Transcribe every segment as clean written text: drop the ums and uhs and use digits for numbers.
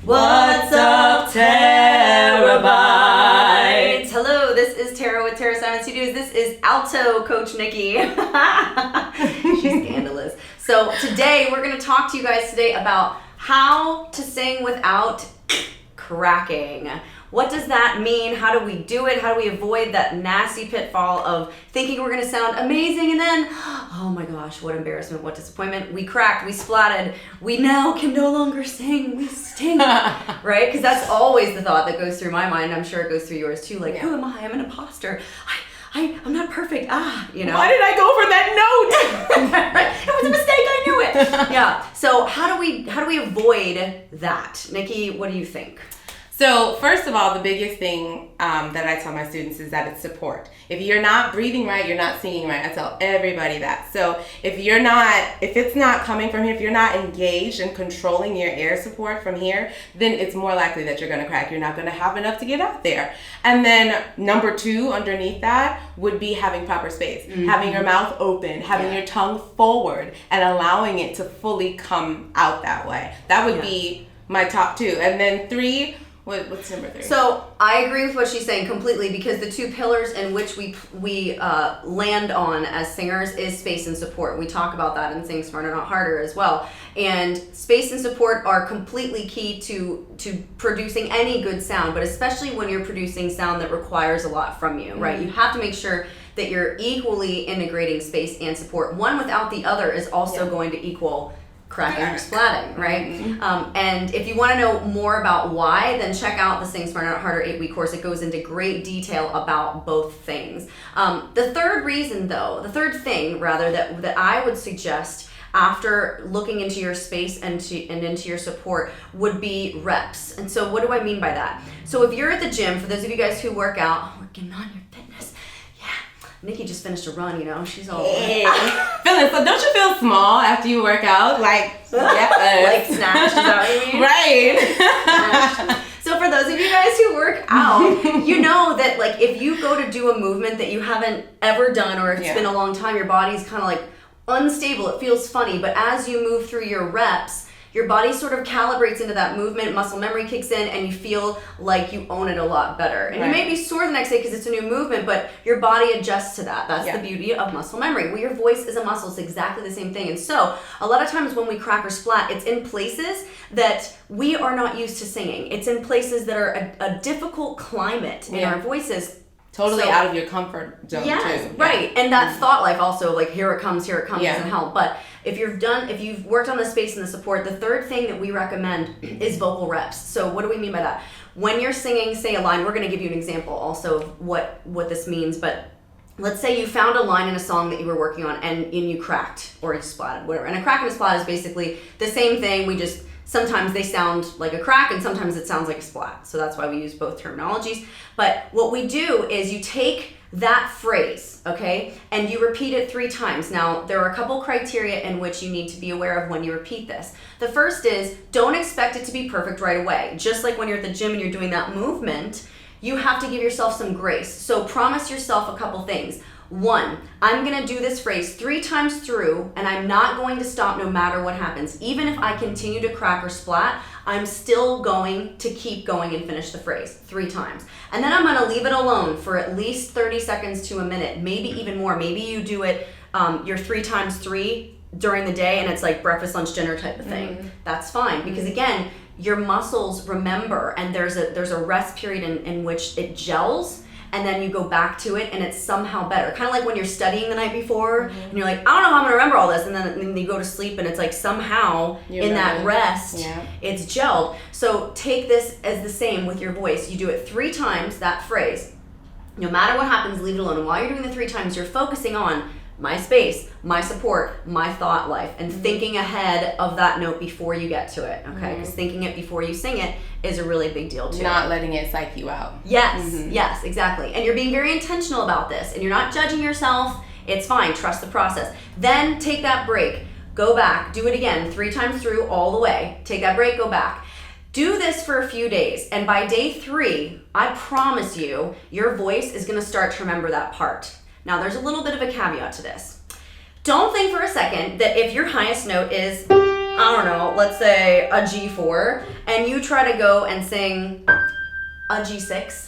What's up, terabytes? Hello, this is Tara with Tara Simon Studios. This is alto coach Nikki. She's scandalous. So today we're going to talk to you guys today about how to sing without cracking. What does that mean? How do we do it? How do we avoid that nasty pitfall of thinking we're going to sound amazing and then, oh my gosh, what embarrassment, what disappointment. We cracked, we splatted, we now can no longer sing, we stink, right? Because that's always the thought that goes through my mind. I'm sure it goes through yours too. Like, who am I? I'm an imposter. I'm not perfect. You know. Why did I go for that note? Right. It was a mistake. I knew it. Yeah. So how do we avoid that? Nikki, what do you think? So first of all, the biggest thing that I tell my students is that it's support. If you're not breathing right, you're not singing right. I tell everybody that. So if it's not coming from here, if you're not engaged in controlling your air support from here, then it's more likely that you're going to crack. You're not going to have enough to get out there. And then number 2 underneath that would be having proper space, having your mouth open, having your tongue forward, and allowing it to fully come out that way. That would be my top 2. And then 3. What's number 3? So I agree with what she's saying completely, because the 2 pillars in which we land on as singers is space and support. We talk about that in Sing Smarter Not Harder as well. And space and support are completely key to producing any good sound, but especially when you're producing sound that requires a lot from you, right? You have to make sure that you're equally integrating space and support. One without the other is also going to equal cracking or splatting, right? And if you want to know more about why, then check out the Sing Smarter Not Harder 8-week course. It goes into great detail about both things. The third thing that I would suggest after looking into your space and into your support would be reps. And so what do I mean by that? So if you're at the gym, for those of you guys who work out, working on your fitness, Nikki just finished a run, you know, she's all so don't you feel small after you work out? Like snatched, is that what you mean? Right. So for those of you guys who work out, you know that like if you go to do a movement that you haven't ever done, or if it's been a long time, your body's kind of like unstable, it feels funny, but as you move through your reps, your body sort of calibrates into that movement, muscle memory kicks in, and you feel like you own it a lot better. And you may be sore the next day because it's a new movement, but your body adjusts to that. That's the beauty of muscle memory. Well, your voice is a muscle. It's exactly the same thing. And so a lot of times when we crack or splat, it's in places that we are not used to singing. It's in places that are a difficult climate in our voices. Totally out of your comfort zone too. Right. And that thought life also, like here it comes, doesn't help. But if you've worked on the space and the support, the third thing that we recommend is vocal reps. So what do we mean by that? When you're singing, say a line, we're going to give you an example also of what this means, but let's say you found a line in a song that you were working on and you cracked or you splatted, whatever. And a crack and a splat is basically the same thing. Sometimes they sound like a crack and sometimes it sounds like a splat. So that's why we use both terminologies. But what we do is you take that phrase, okay, and you repeat it 3 times. Now, there are a couple criteria in which you need to be aware of when you repeat this. The first is, don't expect it to be perfect right away. Just like when you're at the gym and you're doing that movement, you have to give yourself some grace. So promise yourself a couple things. 1, I'm going to do this phrase 3 times through, and I'm not going to stop no matter what happens. Even if I continue to crack or splat, I'm still going to keep going and finish the phrase 3 times. And then I'm going to leave it alone for at least 30 seconds to a minute, maybe even more. Maybe you do it your 3 times 3 during the day, and it's like breakfast, lunch, dinner type of thing. That's fine, because again, your muscles remember, and there's a rest period in which it gels. And then you go back to it and it's somehow better. Kind of like when you're studying the night before and you're like, I don't know how I'm gonna remember all this. And then you go to sleep and it's like somehow that rest, it's gelled. So take this as the same with your voice. You do it 3 times, that phrase. No matter what happens, leave it alone. And while you're doing the 3 times, you're focusing on my space, my support, my thought life, and thinking ahead of that note before you get to it, okay? Because thinking it before you sing it is a really big deal too. Not letting it psych you out. Yes, exactly. And you're being very intentional about this, and you're not judging yourself. It's fine, trust the process. Then take that break, go back, do it again 3 times through all the way. Take that break, go back. Do this for a few days, and by day 3, I promise you, your voice is gonna start to remember that part. Now, there's a little bit of a caveat to this. Don't think for a second that if your highest note is I don't know, let's say a G4, and you try to go and sing a G6,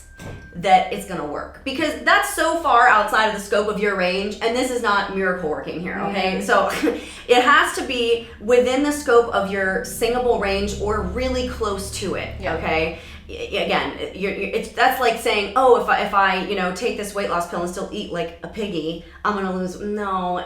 that it's gonna work. Because that's so far outside of the scope of your range, and this is not miracle working here, okay? So it has to be within the scope of your singable range or really close to it, okay? Again, that's like saying, oh, if I take this weight loss pill and still eat like a piggy, I'm gonna lose. No,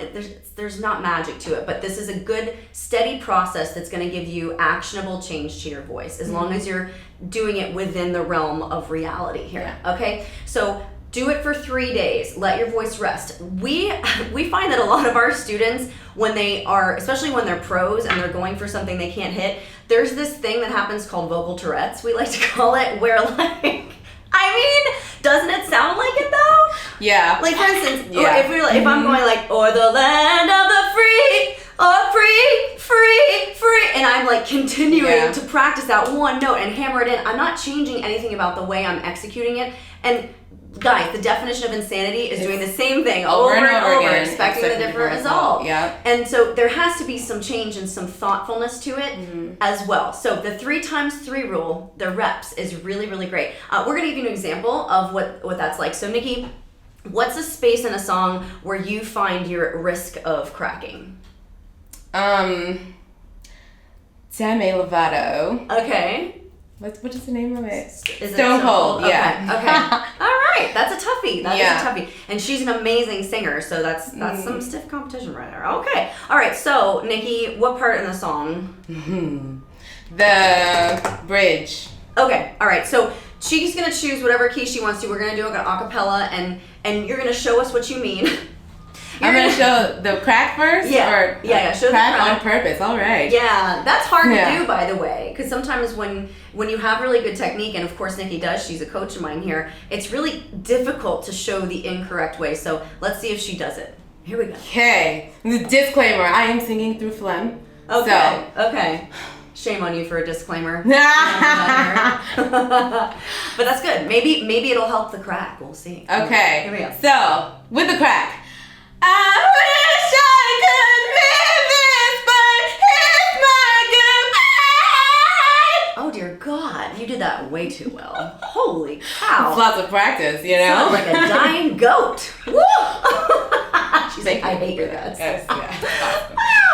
there's not magic to it, but this is a good steady process that's gonna give you actionable change to your voice, as long as you're doing it within the realm of reality here. Okay, so do it for 3 days. Let your voice rest. We find that a lot of our students, when they are, especially when they're pros and they're going for something they can't hit, there's this thing that happens called vocal Tourette's, we like to call it, where like, I mean, doesn't it sound like it though? Yeah. Like for instance, if I'm going like, or the land of the free, or free, and I'm like continuing to practice that one note and hammer it in, I'm not changing anything about the way I'm executing it. And guys, the definition of insanity is doing the same thing over and over again, expecting a different result. Yeah. And so there has to be some change and some thoughtfulness to it as well. So the 3x3 rule, the reps, is really, really great. We're going to give you an example of what that's like. So Nikki, what's a space in a song where you find you're at risk of cracking? Demi Lovato. Okay. What is the name of it? Stone-Cold. Yeah. Okay. All right. That's a toughie. That is a toughie. And she's an amazing singer, so that's some stiff competition right there. Okay. All right. So, Nikki, what part in the song? The bridge. Okay. All right. So she's gonna choose whatever key she wants to. We're gonna do an acapella, and you're gonna show us what you mean. I'm gonna show the CrACk first? Yeah. Or Show the CrACk CrACk on purpose. All right. Yeah, that's hard to do, by the way, because sometimes when you have really good technique, and of course Nikki does, she's a coach of mine here, it's really difficult to show the incorrect way. So let's see if she does it. Here we go. Okay. The disclaimer: I am singing through phlegm. Okay. Okay. Shame on you for a disclaimer. But that's good. Maybe it'll help the CrACk. We'll see. Okay. Here we go. So with the CrACk. I wish I could live this, but here's my goodbye. Oh dear God, you did that way too well. Holy cow. It's lots of practice, you know? Sounds like a dying goat. Woo! She's like, I hate your guts. Yes, yeah.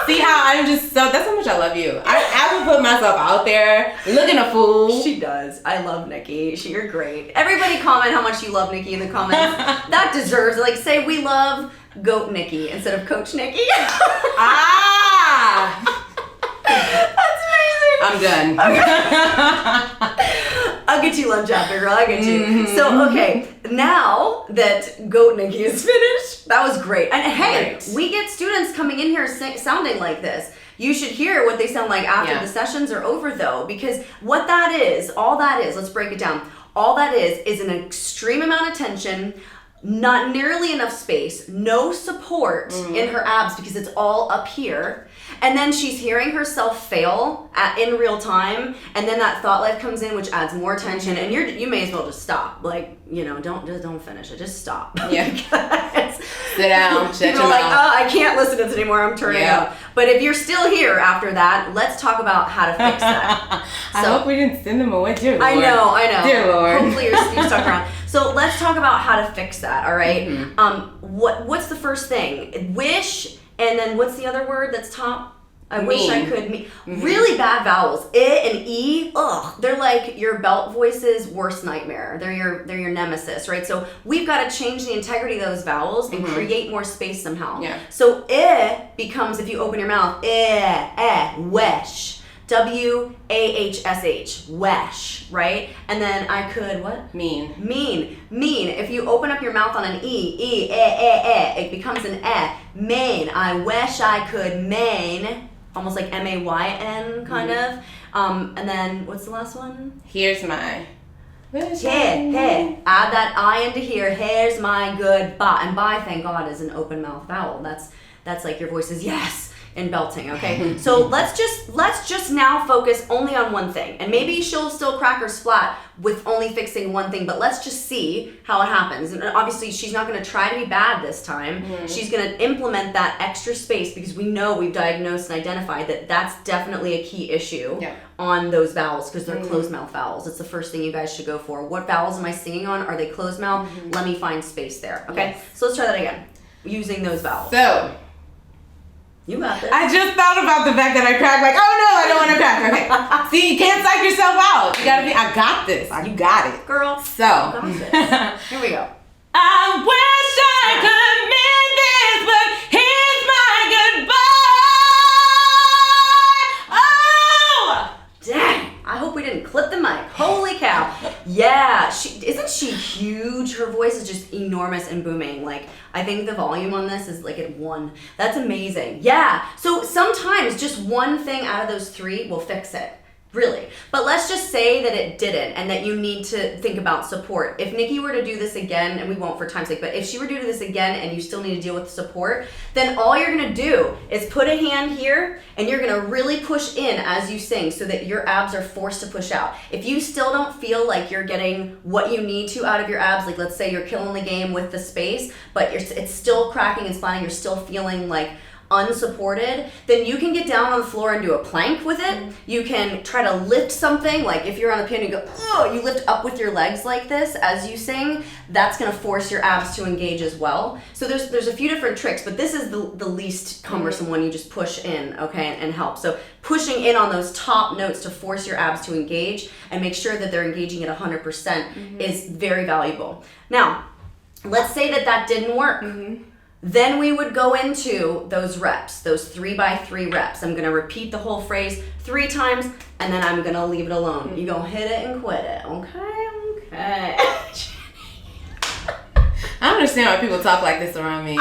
See how I'm just that's how much I love you. I will put myself out there looking a fool. She does. I love Nikki. You're great. Everybody comment how much you love Nikki in the comments. That deserves it. Like, say we love Goat Nikki instead of Coach Nikki. That's amazing. I'm done. Okay. I'll get you lunch after, girl. I'll get you. So, okay, now that Goat Nikki is finished, that was great. And hey, we get students coming in here sounding like this. You should hear what they sound like after the sessions are over, though, because what that is, all that is, let's break it down. All that is an extreme amount of tension, not nearly enough space, no support in her abs because it's all up here. And then she's hearing herself fail in real time, and then that thought life comes in, which adds more tension. And you may as well just stop. Like, don't finish it. Just stop. Yeah. Sit down. Shut People your are like, mouth. I can't listen to this anymore. I'm turning out. But if you're still here after that, let's talk about how to fix that. I hope we didn't send them away, dear Lord. I know. Dear Lord. Hopefully you're stuck around. So let's talk about how to fix that. All right. What's the first thing? Wish. And then what's the other word that's top? I wish I could. Really bad vowels. I and E. Ugh. They're like your belt voice's worst nightmare. They're your nemesis, right? So we've got to change the integrity of those vowels and create more space somehow. Yeah. So I becomes, if you open your mouth, wesh. W-A-H-S-H. Wesh, right? And then I could, what? Mean. If you open up your mouth on an E, it becomes an main. I wish I could main. Almost like M-A-Y-N, kind of. And then, what's the last one? Here's my. Hey. Add that I into here. Here's my good bye. And bye, thank God, is an open mouth vowel. That's like your voice is yes. in belting, okay? So let's just now focus only on one thing. And maybe she'll still crack her splat with only fixing one thing, but let's just see how it happens. And obviously she's not gonna try to be bad this time. She's gonna implement that extra space because we know we've diagnosed and identified that that's definitely a key issue on those vowels because they're closed mouth vowels. It's the first thing you guys should go for. What vowels am I singing on? Are they closed mouth? Let me find space there, okay? Yes. So let's try that again, using those vowels. So, you got this. I just thought about the fact that I cracked, like, oh no, I don't want to crack. Okay. See, you can't psych yourself out. You gotta be, I got this. You got it. Girl, So, you got this. Here we go. I wish I could mend this, but here's my goodbye. Oh! Dang, I hope we didn't clip the mic. Holy cow. Yeah, isn't she huge? Her voice is just enormous and booming. Like, I think the volume on this is like at 1. That's amazing. Yeah, so sometimes just one thing out of those 3 will fix it. Really. But let's just say that it didn't and that you need to think about support. If Nikki were to do this again, and we won't for time's sake, but if she were to do this again and you still need to deal with support, then all you're going to do is put a hand here and you're going to really push in as you sing so that your abs are forced to push out. If you still don't feel like you're getting what you need to out of your abs, like let's say you're killing the game with the space, but it's still cracking and splatting, you're still feeling like unsupported, then you can get down on the floor and do a plank with it. You can try to lift something, like if you're on the piano, you go, oh, you lift up with your legs like this as you sing. That's gonna force your abs to engage as well. So there's a few different tricks, but this is the least cumbersome one. You just push in, okay, and help. So pushing in on those top notes to force your abs to engage and make sure that they're engaging at 100% is very valuable. Now, let's say that didn't work. Then we would go into those reps, those 3x3 reps. I'm gonna repeat the whole phrase 3 times, and then I'm gonna leave it alone. You gonna hit it and quit it, okay? I don't understand why people talk like this around me.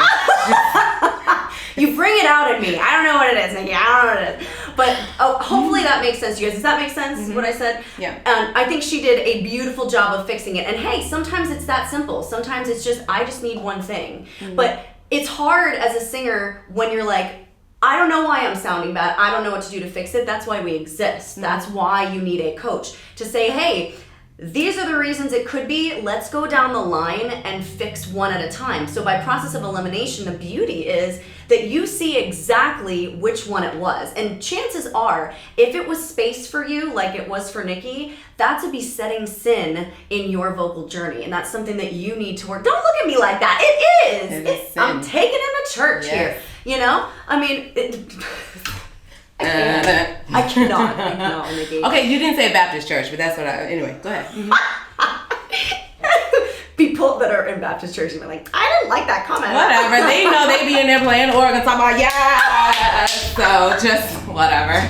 You bring it out in me. I don't know what it is, Nikki. I don't know what it is. But hopefully that makes sense to you guys. Does that make sense, what I said? Yeah. I think she did a beautiful job of fixing it. And hey, sometimes it's that simple. Sometimes it's just, I just need one thing. But it's hard as a singer when you're like, I don't know why I'm sounding bad. I don't know what to do to fix it. That's why we exist. That's why you need a coach to say, hey, these are the reasons it could be. Let's go down the line and fix one at a time. So by process of elimination, the beauty is that you see exactly which one it was. And chances are, if it was space for you, like it was for Nikki, that's a besetting sin in your vocal journey. And that's something that you need to work. Don't look at me like that. It is. I'm taking him to church here. You know? I mean, I cannot, Nikki. Okay, you didn't say Baptist church, but that's what anyway, go ahead. People that are in Baptist church are like, I didn't like that comment. Whatever, they know they be in there playing organ, talking about, so just whatever.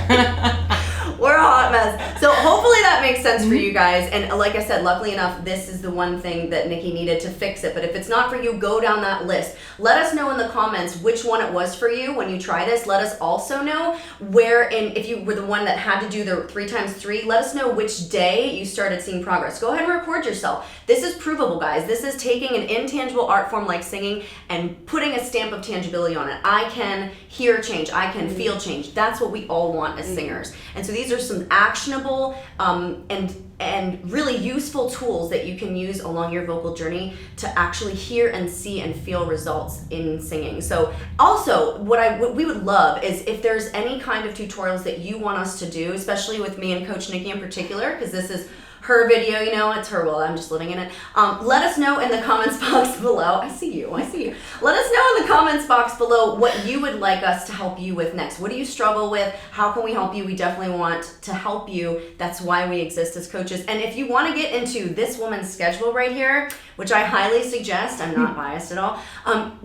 We're a hot mess. So hopefully that makes sense for you guys. And like I said, luckily enough, this is the one thing that Nikki needed to fix it. But if it's not for you, go down that list. Let us know in the comments which one it was for you when you try this. Let us also know if you were the one that had to do the 3x3, let us know which day you started seeing progress. Go ahead and record yourself. This is provable, guys. This is taking an intangible art form like singing and putting a stamp of tangibility on it. I can hear change. I can feel change. That's what we all want as singers. And so these are some actionable and really useful tools that you can use along your vocal journey to actually hear and see and feel results in singing. So also what we would love is if there's any kind of tutorials that you want us to do, especially with me and Coach Nikki in particular, because this is her video, it's her world, I'm just living in it. Let us know in the comments box below. I see you. Let us know in the comments box below what you would like us to help you with next. What do you struggle with? How can we help you? We definitely want to help you. That's why we exist as coaches. And if you want to get into this woman's schedule right here, which I highly suggest, I'm not biased at all,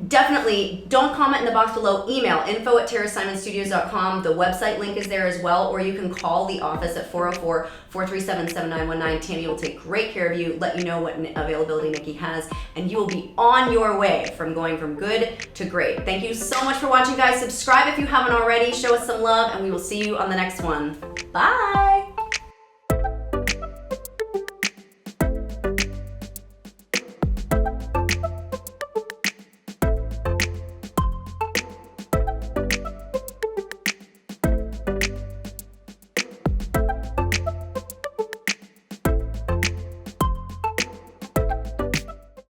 definitely don't comment in the box below. Email info@terrasimonstudios.com. The website link is there as well, or you can call the office at 404-437-7919. Tammy will take great care of you, let you know what availability Nikki has, and you will be on your way from going from good to great. Thank you so much for watching, guys. Subscribe if you haven't already. Show us some love, and we will see you on the next one. Bye.